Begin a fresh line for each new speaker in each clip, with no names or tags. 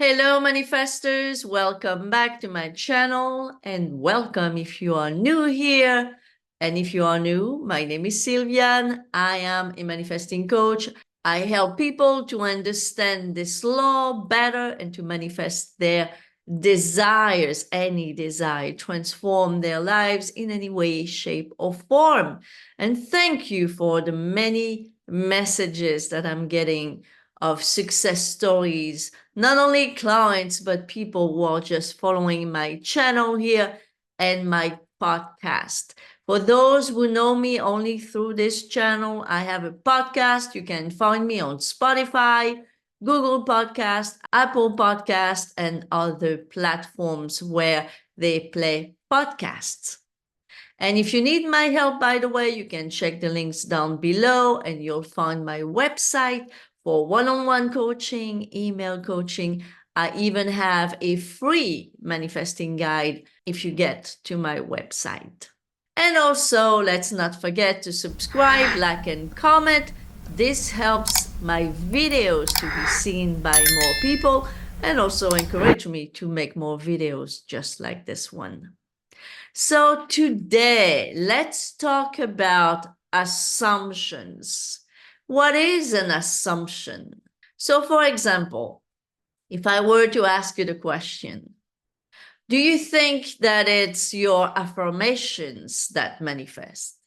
Hello, manifestors. Welcome back to my channel and welcome if you are new here. And if you are new, my name is Sylviane. I am a manifesting coach. I help people to understand this law better and to manifest their desires, any desire, transform their lives in any way, shape, or form. And thank you for the many messages that I'm getting of success stories, not only clients, but people who are just following my channel here and my podcast. For those who know me only through this channel, I have a podcast. You can find me on Spotify, Google Podcast, Apple Podcast, and other platforms where they play podcasts. And if you need my help, by the way, you can check the links down below and you'll find my website for one-on-one coaching, email coaching. I even have a free manifesting guide if you get to my website. And also, let's not forget to subscribe, like, and comment. This helps my videos to be seen by more people and also encourage me to make more videos just like this one. So today, let's talk about assumptions. What is an assumption? So for example, if I were to ask you the question, do you think that it's your affirmations that manifest?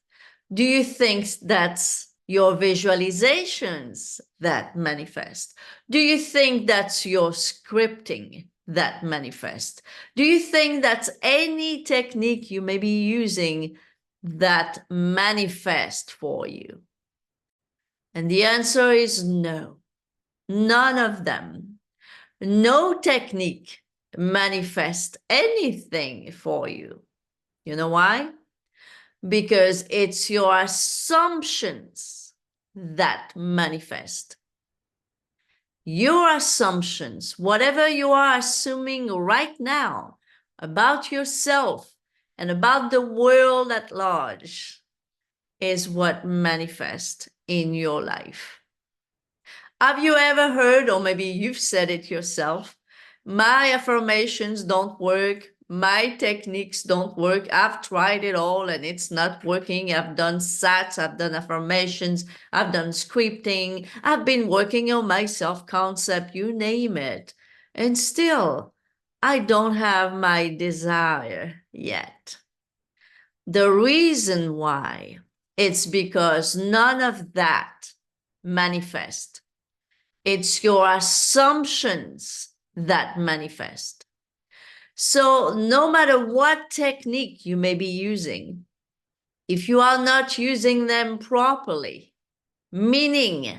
Do you think that's your visualizations that manifest? Do you think that's your scripting that manifest? Do you think that's any technique you may be using that manifest for you? And the answer is no, none of them. No technique manifest anything for you. You know why? Because it's your assumptions that manifest. Your assumptions, whatever you are assuming right now about yourself and about the world at large, is what manifests in your life. Have you ever heard, or maybe you've said it yourself, my affirmations don't work, my techniques don't work, I've tried it all and it's not working, I've done SATs, I've done affirmations, I've done scripting, I've been working on my self-concept, you name it, and still, I don't have my desire yet. The reason why, it's because none of that manifests. It's your assumptions that manifest. So no matter what technique you may be using, if you are not using them properly, meaning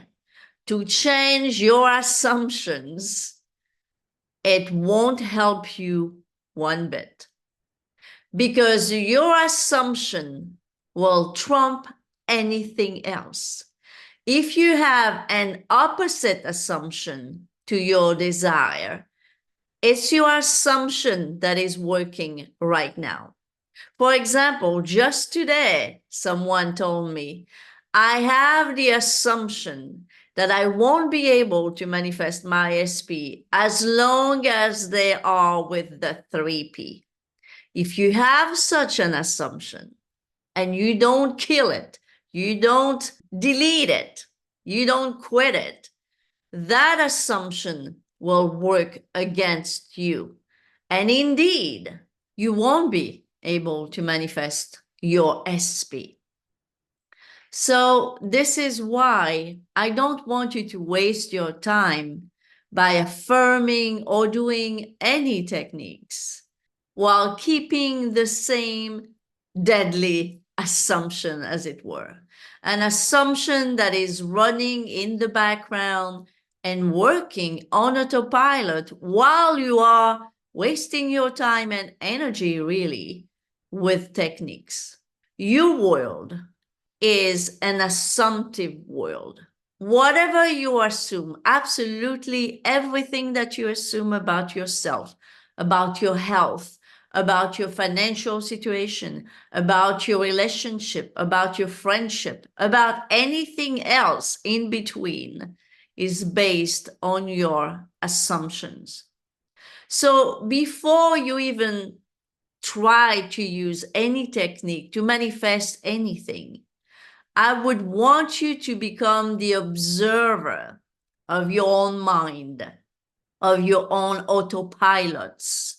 to change your assumptions, it won't help you one bit. Because your assumption will trump anything else. If you have an opposite assumption to your desire, it's your assumption that is working right now. For example, just today, someone told me, I have the assumption that I won't be able to manifest my SP as long as they are with the 3P. If you have such an assumption and you don't kill it, you don't delete it, you don't quit it, that assumption will work against you. And indeed, you won't be able to manifest your SP. So this is why I don't want you to waste your time by affirming or doing any techniques while keeping the same deadly assumption, as it were. An assumption that is running in the background and working on autopilot while you are wasting your time and energy, really, with techniques. Your world is an assumptive world. Whatever you assume, absolutely everything that you assume about yourself, about your health, about your financial situation, about your relationship, about your friendship, about anything else in between is based on your assumptions. So before you even try to use any technique to manifest anything, I would want you to become the observer of your own mind, of your own autopilots,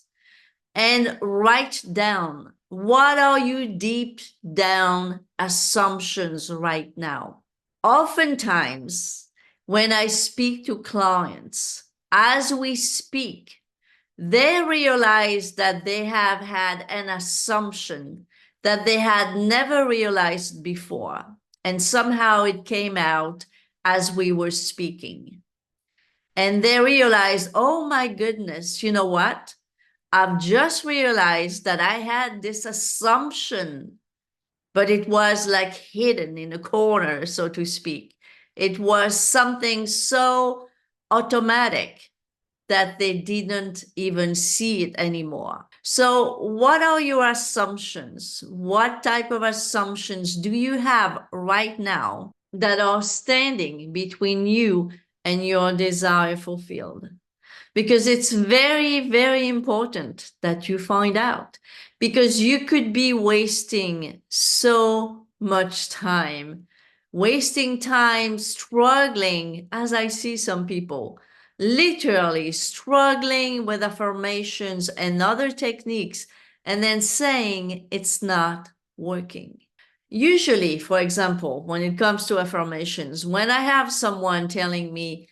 and write down, what are your deep down assumptions right now? Oftentimes, when I speak to clients, as we speak, they realize that they have had an assumption that they had never realized before. And somehow it came out as we were speaking. And they realized, oh my goodness, you know what? I've just realized that I had this assumption, but it was like hidden in a corner, so to speak. It was something so automatic that they didn't even see it anymore. So what are your assumptions? What type of assumptions do you have right now that are standing between you and your desire fulfilled? Because it's very, very important that you find out, because you could be wasting so much time, wasting time struggling, as I see some people, literally struggling with affirmations and other techniques, and then saying it's not working. Usually, for example, when it comes to affirmations, when I have someone telling me,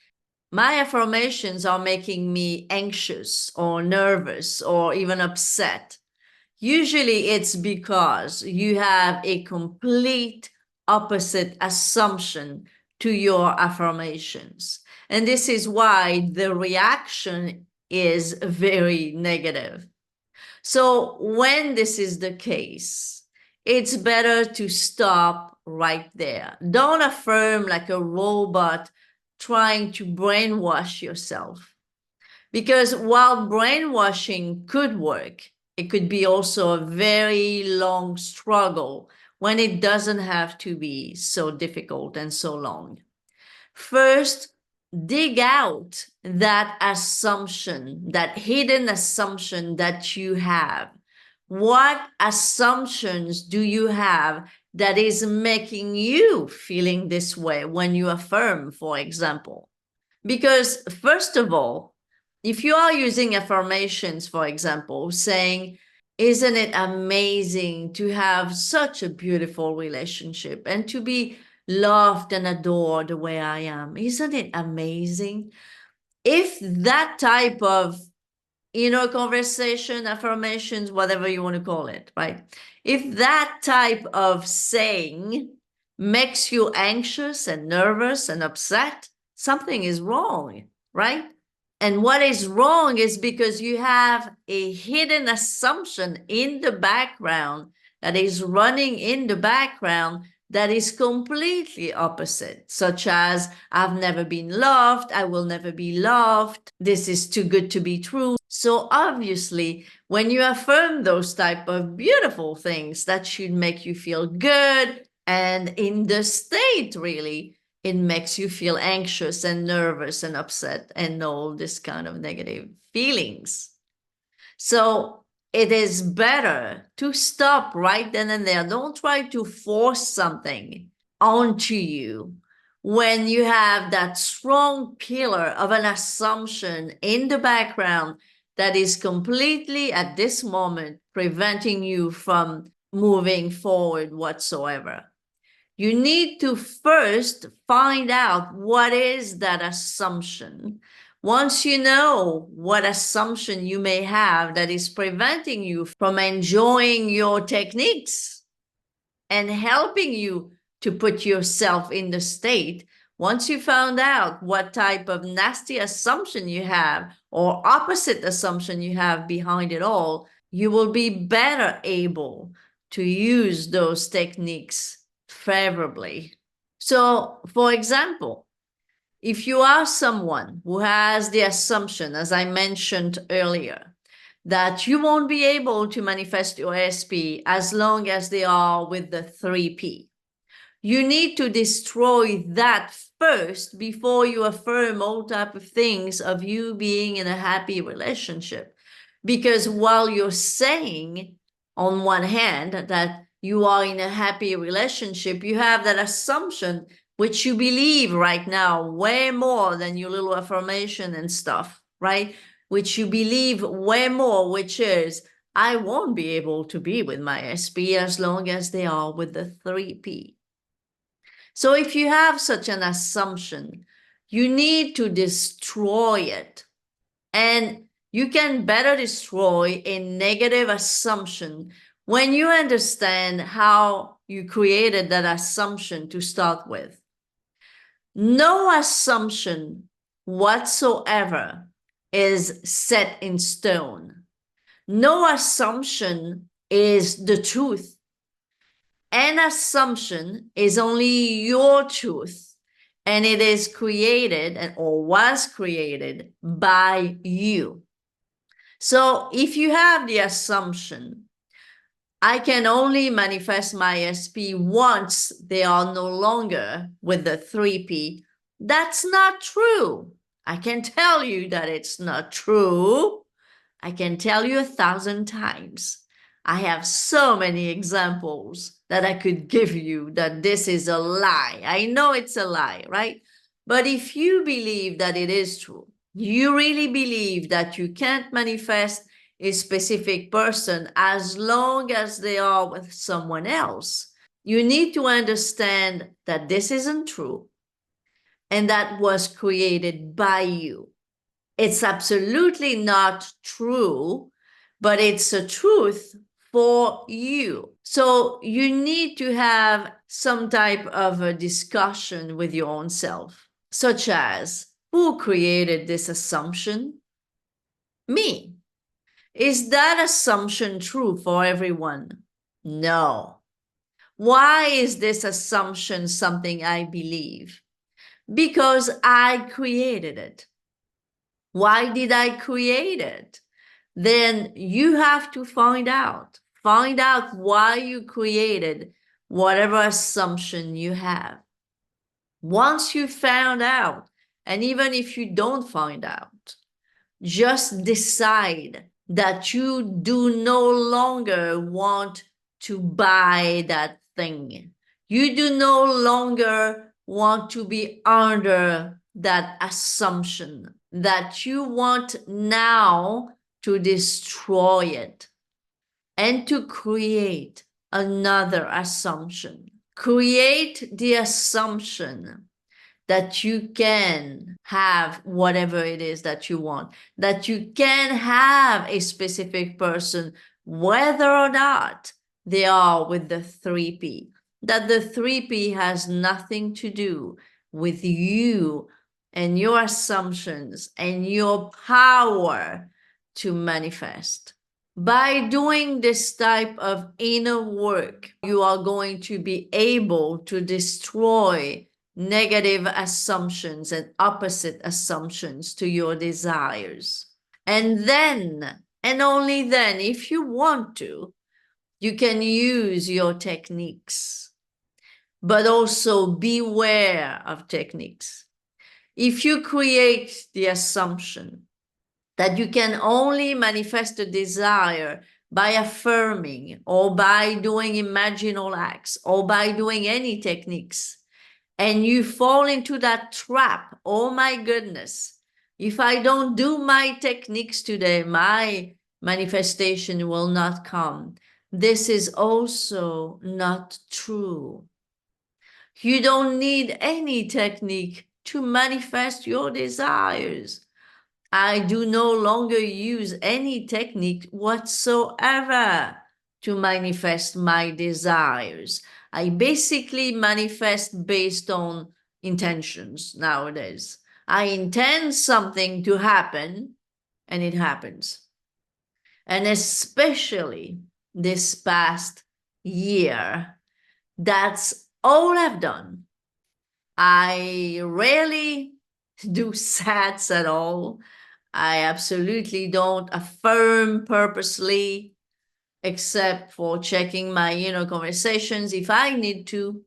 my affirmations are making me anxious or nervous or even upset, usually it's because you have a complete opposite assumption to your affirmations. And this is why the reaction is very negative. So when this is the case, it's better to stop right there. Don't affirm like a robot trying to brainwash yourself. Because while brainwashing could work, it could be also a very long struggle when it doesn't have to be so difficult and so long. First, dig out that assumption, that hidden assumption that you have. What assumptions do you have that is making you feeling this way when you affirm, for example? Because first of all, if you are using affirmations, for example, saying, isn't it amazing to have such a beautiful relationship and to be loved and adored the way I am? Isn't it amazing? If that type of conversation, affirmations, whatever you want to call it, right? If that type of saying makes you anxious and nervous and upset, something is wrong, right? And what is wrong is because you have a hidden assumption in the background that is running in the background that is completely opposite, such as, I've never been loved, I will never be loved, this is too good to be true. So obviously, when you affirm those type of beautiful things, that should make you feel good, and in the state, really, it makes you feel anxious and nervous and upset and all this kind of negative feelings. So it is better to stop right then and there. Don't try to force something onto you when you have that strong pillar of an assumption in the background that is completely, at this moment, preventing you from moving forward whatsoever. You need to first find out what is that assumption. Once you know what assumption you may have that is preventing you from enjoying your techniques and helping you to put yourself in the state, once you found out what type of nasty assumption you have or opposite assumption you have behind it all, you will be better able to use those techniques favorably. So, for example, if you are someone who has the assumption, as I mentioned earlier, that you won't be able to manifest your SP as long as they are with the 3P, You need to destroy that first before you affirm all type of things of you being in a happy relationship. Because while you're saying on one hand that you are in a happy relationship, you have that assumption which you believe right now way more than your little affirmation and stuff, right? Which you believe way more, which is, I won't be able to be with my SP as long as they are with the 3P. So if you have such an assumption, you need to destroy it. And you can better destroy a negative assumption when you understand how you created that assumption to start with. No assumption whatsoever is set in stone. No assumption is the truth. An assumption is only your truth, and it is created or was created by you. So if you have the assumption, I can only manifest my SP once they are no longer with the 3P, that's not true. I can tell you that it's not true. I can tell you 1,000 times. I have so many examples that I could give you that this is a lie. I know it's a lie, right? But if you believe that it is true, you really believe that you can't manifest a specific person as long as they are with someone else, you need to understand that this isn't true and that was created by you. It's absolutely not true, but it's a truth for you. So you need to have some type of a discussion with your own self, such as, who created this assumption? Me. Is that assumption true for everyone? No. Why is this assumption something I believe? Because I created it. Why did I create it? Then you have to find out. Find out why you created whatever assumption you have. Once you found out, and even if you don't find out, just decide that you do no longer want to buy that thing. You do no longer want to be under that assumption, that you want now to destroy it and to create another assumption. Create the assumption that you can have whatever it is that you want, that you can have a specific person, whether or not they are with the 3P, that the 3P has nothing to do with you and your assumptions and your power to manifest. By doing this type of inner work, you are going to be able to destroy negative assumptions and opposite assumptions to your desires. And then, and only then, if you want to, you can use your techniques, but also beware of techniques. If you create the assumption that you can only manifest a desire by affirming or by doing imaginal acts or by doing any techniques, and you fall into that trap, oh my goodness, if I don't do my techniques today, my manifestation will not come. This is also not true. You don't need any technique to manifest your desires. I do no longer use any technique whatsoever to manifest my desires. I basically manifest based on intentions nowadays. I intend something to happen, and it happens. And especially this past year, that's all I've done. I rarely do sats at all. I absolutely don't affirm purposely, except for checking my inner conversations if I need to.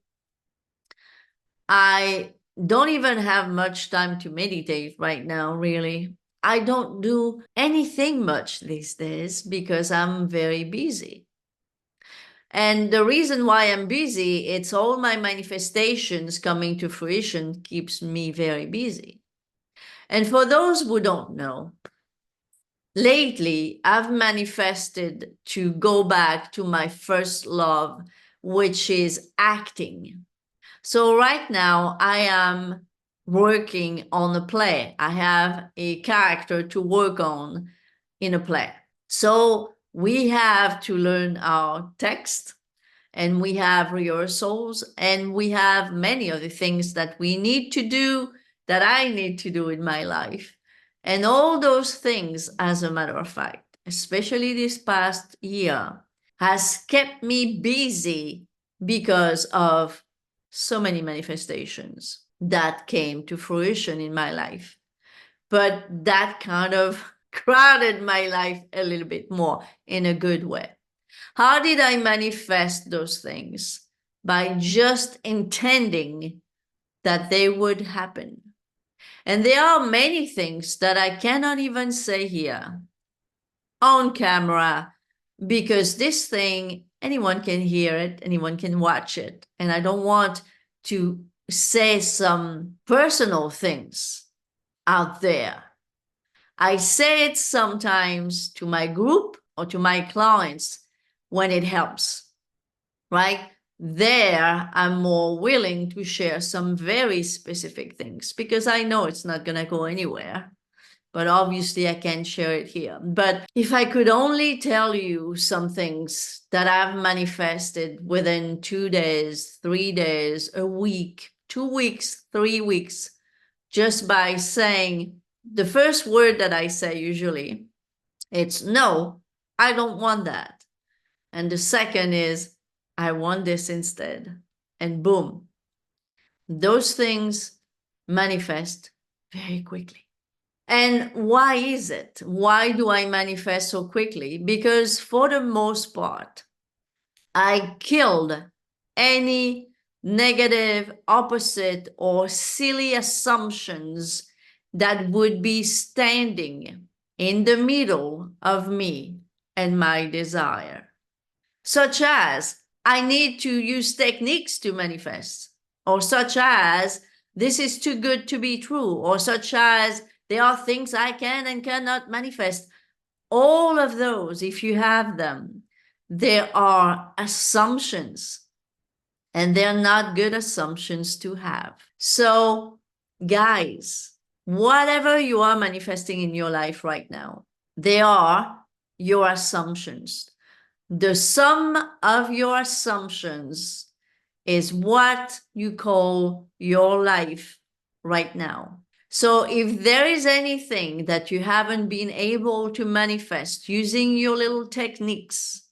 I don't even have much time to meditate right now, really. I don't do anything much these days because I'm very busy. And the reason why I'm busy, it's all my manifestations coming to fruition keeps me very busy. And for those who don't know, lately I've manifested to go back to my first love, which is acting. So right now I am working on a play. I have a character to work on in a play. So we have to learn our text, and we have rehearsals, and we have many other things that we need to do, that I need to do in my life. And all those things, as a matter of fact, especially this past year, has kept me busy because of so many manifestations that came to fruition in my life. But that kind of crowded my life a little bit more in a good way. How did I manifest those things? By just intending that they would happen. And there are many things that I cannot even say here on camera, because this thing, anyone can hear it, anyone can watch it. And I don't want to say some personal things out there. I say it sometimes to my group or to my clients when it helps, right? There, I'm more willing to share some very specific things because I know it's not going to go anywhere. But obviously, I can't share it here. But if I could only tell you some things that I've manifested within 2 days, 3 days, a week, 2 weeks, 3 weeks, just by saying the first word that I say usually, it's no, I don't want that. And the second is, I want this instead. And boom, those things manifest very quickly. And why is it? Why do I manifest so quickly? Because for the most part, I killed any negative, opposite, or silly assumptions that would be standing in the middle of me and my desire. Such as, I need to use techniques to manifest, or such as, this is too good to be true, or such as, there are things I can and cannot manifest. All of those, if you have them, there are assumptions, and they're not good assumptions to have. So, guys, whatever you are manifesting in your life right now, they are your assumptions. The sum of your assumptions is what you call your life right now. So if there is anything that you haven't been able to manifest using your little techniques,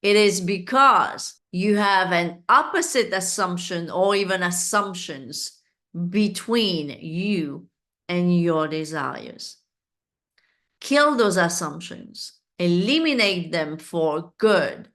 it is because you have an opposite assumption or even assumptions between you and your desires. Kill those assumptions, eliminate them for good,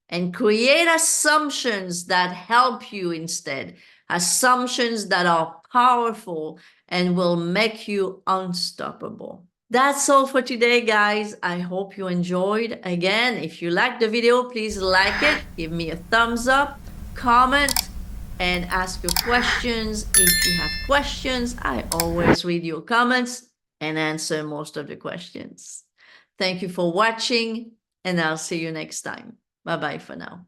and create assumptions that help you instead, assumptions that are powerful and will make you unstoppable. That's all for today, guys. I hope you enjoyed. Again, if you liked the video, please like it, give me a thumbs up, comment, and ask your questions. If you have questions, I always read your comments and answer most of the questions. Thank you for watching, and I'll see you next time. Bye-bye for now.